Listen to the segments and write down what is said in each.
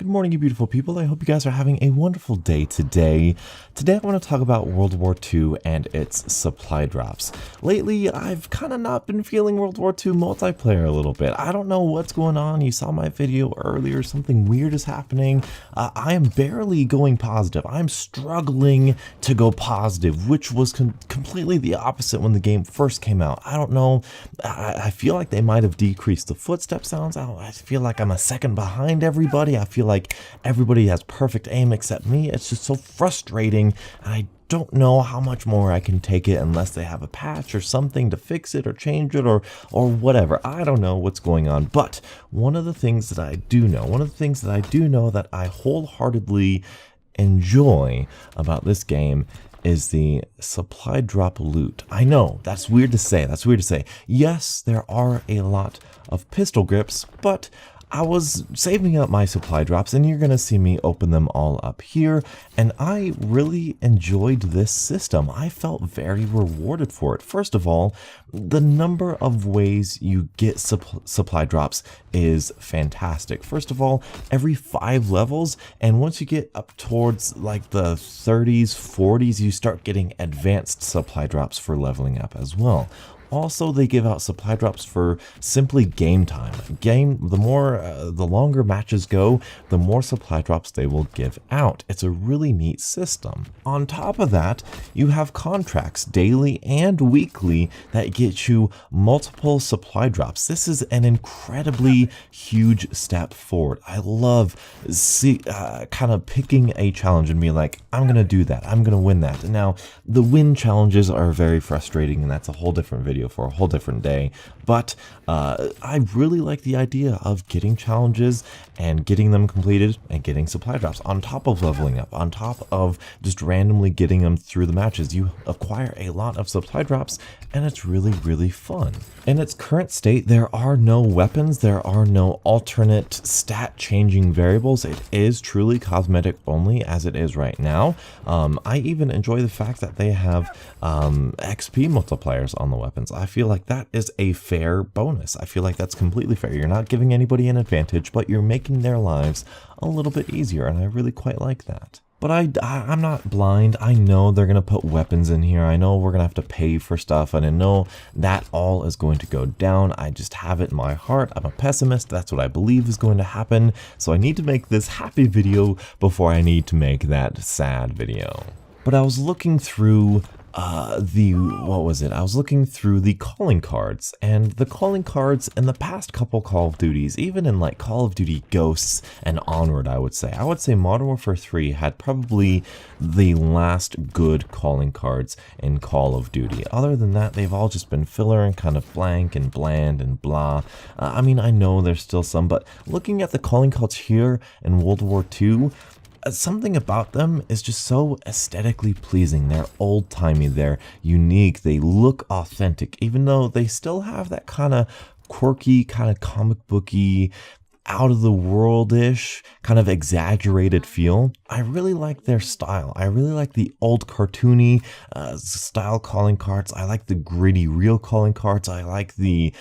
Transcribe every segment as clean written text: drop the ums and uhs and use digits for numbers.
Good morning, you beautiful people. I hope you guys are having a wonderful day today. Today I want to talk about World War II and its supply drops. Lately, I've kind of not been feeling World War II multiplayer a little bit. I don't know what's going on. You saw my video earlier. Something weird is happening. I am barely going positive. I'm struggling to go positive, which was completely the opposite when the game first came out. I don't know. I feel like they might have decreased the footstep sounds. I feel like I'm a second behind everybody. I feel like everybody has perfect aim except me. It's just so frustrating. I don't know how much more I can take it unless they have a patch or something to fix it or change it or whatever. I don't know what's going on. But one of the things that I do know that I wholeheartedly enjoy about this game is the supply drop loot. I know, that's weird to say. Yes, there are a lot of pistol grips, but I was saving up my supply drops, and you're going to see me open them all up here, and I really enjoyed this system. I felt very rewarded for it. First of all, the number of ways you get supply drops is fantastic. First of all, every 5 levels, and once you get up towards like the 30s, 40s, you start getting advanced supply drops for leveling up as well. Also, they give out supply drops for simply game time. The longer matches go, the more supply drops they will give out. It's a really neat system. On top of that, you have contracts, daily and weekly, that get you multiple supply drops. This is an incredibly huge step forward. I love kind of picking a challenge and being like, I'm going to do that. I'm going to win that. Now, the win challenges are very frustrating, and that's a whole different video for a whole different day, but I really like the idea of getting challenges and getting them completed and getting supply drops on top of leveling up, on top of just randomly getting them through the matches. You acquire a lot of supply drops, and it's really fun. In its current state, there are no weapons, there are no alternate stat changing variables. It is truly cosmetic only as it is right now. I even enjoy the fact that they have XP multipliers on the weapons. I feel like that is a fair bonus. I feel like that's completely fair. You're not giving anybody an advantage, but you're making their lives a little bit easier, and I really quite like that. But I'm not blind. I know they're going to put weapons in here. I know we're going to have to pay for stuff, and I know that all is going to go down. I just have it in my heart. I'm a pessimist. That's what I believe is going to happen. So I need to make this happy video before I need to make that sad video. But I was looking through I was looking through the calling cards, and the calling cards in the past couple Call of Duties, even in like Call of Duty Ghosts and onward, I would say Modern Warfare 3 had probably the last good calling cards in Call of Duty. Other than that, they've all just been filler and kind of blank and bland and blah. I mean, I know there's still some, but looking at the calling cards here in World War II, something about them is just so aesthetically pleasing. They're old-timey, they're unique, they look authentic, even though they still have that kind of quirky, kind of comic booky, out of the world-ish, kind of exaggerated feel. I really like their style. I really like the old cartoony style calling cards. I like the gritty real calling cards. I like the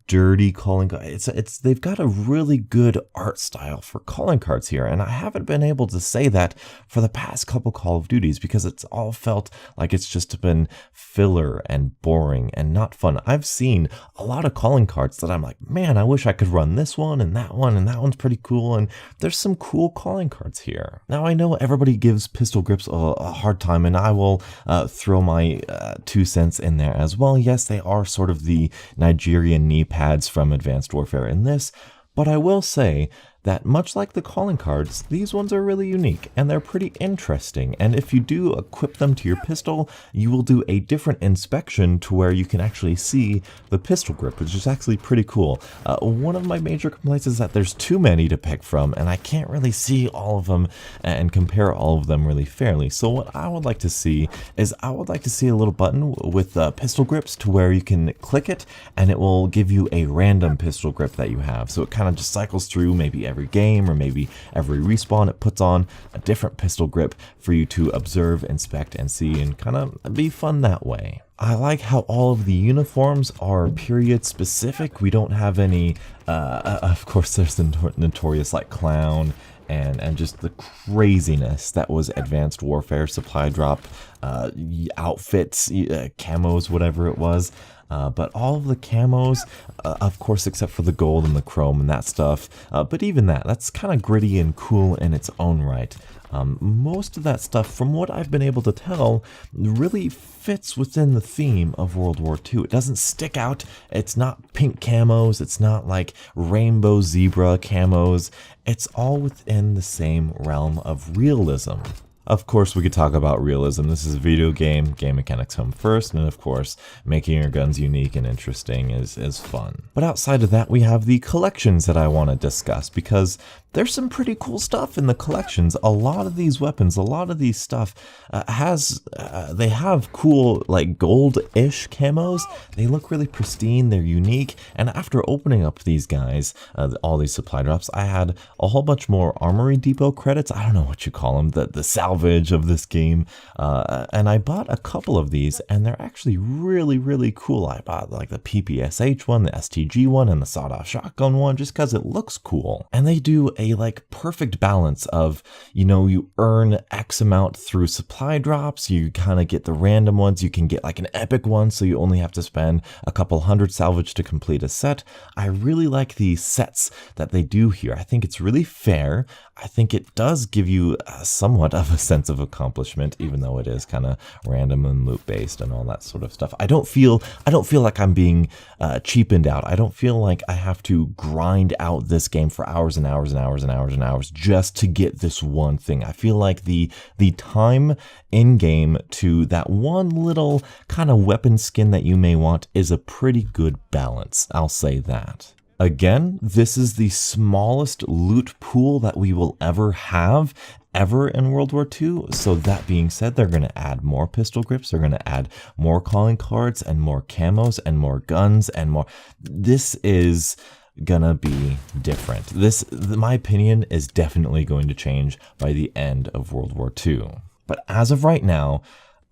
dirty calling cards. They've got a really good art style for calling cards here, and I haven't been able to say that for the past couple Call of Duties because it's all felt like it's just been filler and boring and not fun. I've seen a lot of calling cards that I'm like, man, I wish I could run this one and that one, and that one's pretty cool, and there's some cool calling cards here. Now, I know everybody gives pistol grips a hard time, and I will throw my 2 cents in there as well. Yes, they are sort of the Nigerian knee pads from Advanced Warfare in this, but I will say that much like the calling cards, these ones are really unique and they're pretty interesting. And if you do equip them to your pistol, you will do a different inspection to where you can actually see the pistol grip, which is actually pretty cool. One of my major complaints is that there's too many to pick from, and I can't really see all of them and compare all of them really fairly. So what I would like to see is a little button with pistol grips to where you can click it and it will give you a random pistol grip that you have. So it kind of just cycles through maybe every game or maybe every respawn. It puts on a different pistol grip for you to observe, inspect, and see, and kind of be fun that way. I like how all of the uniforms are period specific. We don't have any, of course there's the notorious like clown and just the craziness that was Advanced Warfare supply drop outfits, camos, whatever it was. But all of the camos, of course, except for the gold and the chrome and that stuff, but even that's kind of gritty and cool in its own right. Most of that stuff, from what I've been able to tell, really fits within the theme of World War II. It doesn't stick out. It's not pink camos. It's not like rainbow zebra camos. It's all within the same realm of realism. Of course, we could talk about realism. This is a video game. Game mechanics come first, and of course, making your guns unique and interesting is fun. But outside of that, we have the collections that I want to discuss, because there's some pretty cool stuff in the collections. A lot of these weapons, a lot of these stuff they have cool, like, gold-ish camos. They look really pristine, they're unique, and after opening up these guys, all these supply drops, I had a whole bunch more Armory Depot credits. I don't know what you call them, the salvage of this game, and I bought a couple of these, and they're actually really, really cool. I bought like the PPSH one, the STG one, and the sawed-off shotgun one, just because it looks cool. And they do a like perfect balance of, you earn X amount through supply drops, you kind of get the random ones, you can get like an epic one, so you only have to spend a couple hundred salvage to complete a set. I really like the sets that they do here. I think it's really fair. I think it does give you somewhat of a sense of accomplishment, even though it is kind of random and loot based and all that sort of stuff. I don't feel like I'm being cheapened out. I don't feel like I have to grind out this game for hours and hours and hours and hours and hours just to get this one thing. I feel like the time in game to that one little kind of weapon skin that you may want is a pretty good balance. I'll say that. Again, this is the smallest loot pool that we will ever have in World War II. So that being said, they're going to add more pistol grips, they're going to add more calling cards and more camos and more guns and more. This is gonna be different. This, in my opinion, is definitely going to change by the end of World War II. But as of right now,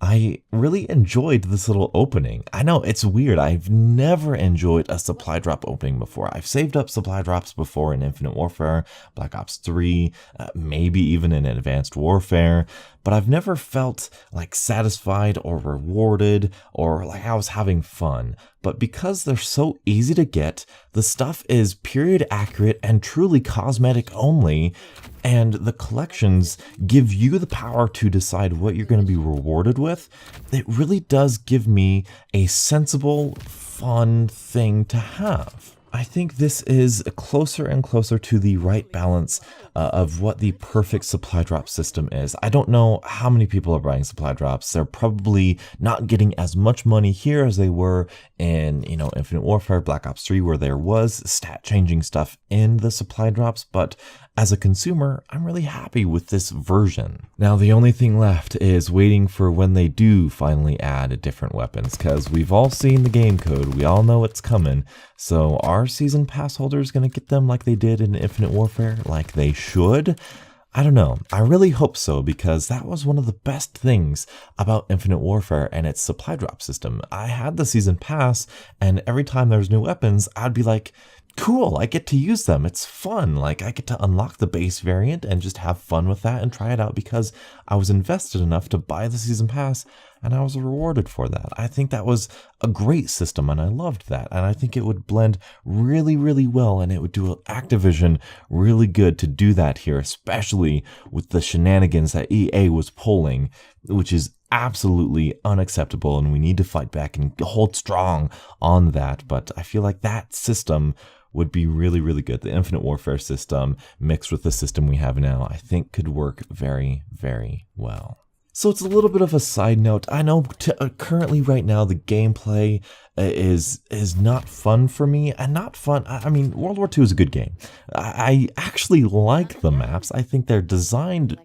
I really enjoyed this little opening. I know it's weird. I've never enjoyed a supply drop opening before. I've saved up supply drops before in Infinite Warfare, Black Ops 3, maybe even in Advanced Warfare, but I've never felt like satisfied or rewarded or like I was having fun. But because they're so easy to get, the stuff is period accurate and truly cosmetic only, and the collections give you the power to decide what you're going to be rewarded with, it really does give me a sensible, fun thing to have. I think this is closer and closer to the right balance of what the perfect supply drop system is. I don't know how many people are buying supply drops. They're probably not getting as much money here as they were in, Infinite Warfare, Black Ops 3, where there was stat changing stuff in the supply drops, but as a consumer, I'm really happy with this version. Now, the only thing left is waiting for when they do finally add different weapons, because we've all seen the game code, we all know it's coming, so are Season Pass holders going to get them like they did in Infinite Warfare, like they should? I don't know. I really hope so, because that was one of the best things about Infinite Warfare and its supply drop system. I had the Season Pass, and every time there was new weapons, I'd be like, cool, I get to use them. It's fun. Like, I get to unlock the base variant and just have fun with that and try it out because I was invested enough to buy the Season Pass and I was rewarded for that. I think that was a great system and I loved that. And I think it would blend really, really well, and it would do Activision really good to do that here, especially with the shenanigans that EA was pulling, which is absolutely unacceptable, and we need to fight back and hold strong on that. But I feel like that system would be really, really good. The Infinite Warfare system mixed with the system we have now, I think could work very, very well. So it's a little bit of a side note. I know currently right now the gameplay is not fun for me, and not fun. I mean, World War II is a good game. I actually like the maps. I think they're designed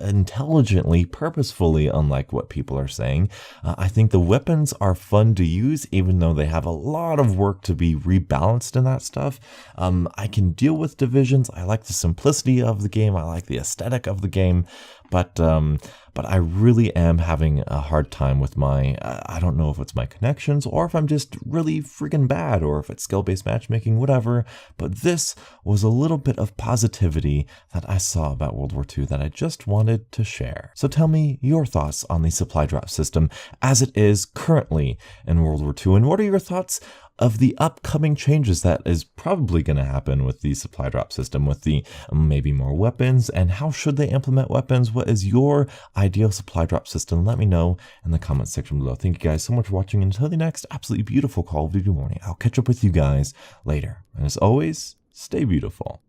intelligently, purposefully, unlike what people are saying. I think the weapons are fun to use, even though they have a lot of work to be rebalanced in that stuff. I can deal with divisions. I like the simplicity of the game. I like the aesthetic of the game. but I really am having a hard time with my, I don't know if it's my connections or if I'm just really freaking bad or if it's skill-based matchmaking, whatever, but this was a little bit of positivity that I saw about World War II that I just wanted to share. So tell me your thoughts on the supply drop system as it is currently in World War II, and what are your thoughts of the upcoming changes that is probably going to happen with the supply drop system, with the maybe more weapons, and how should they implement weapons? What is your ideal supply drop system? Let me know in the comments section below. Thank you guys so much for watching. Until the next absolutely beautiful Call of Duty morning, I'll catch up with you guys later. And as always, stay beautiful.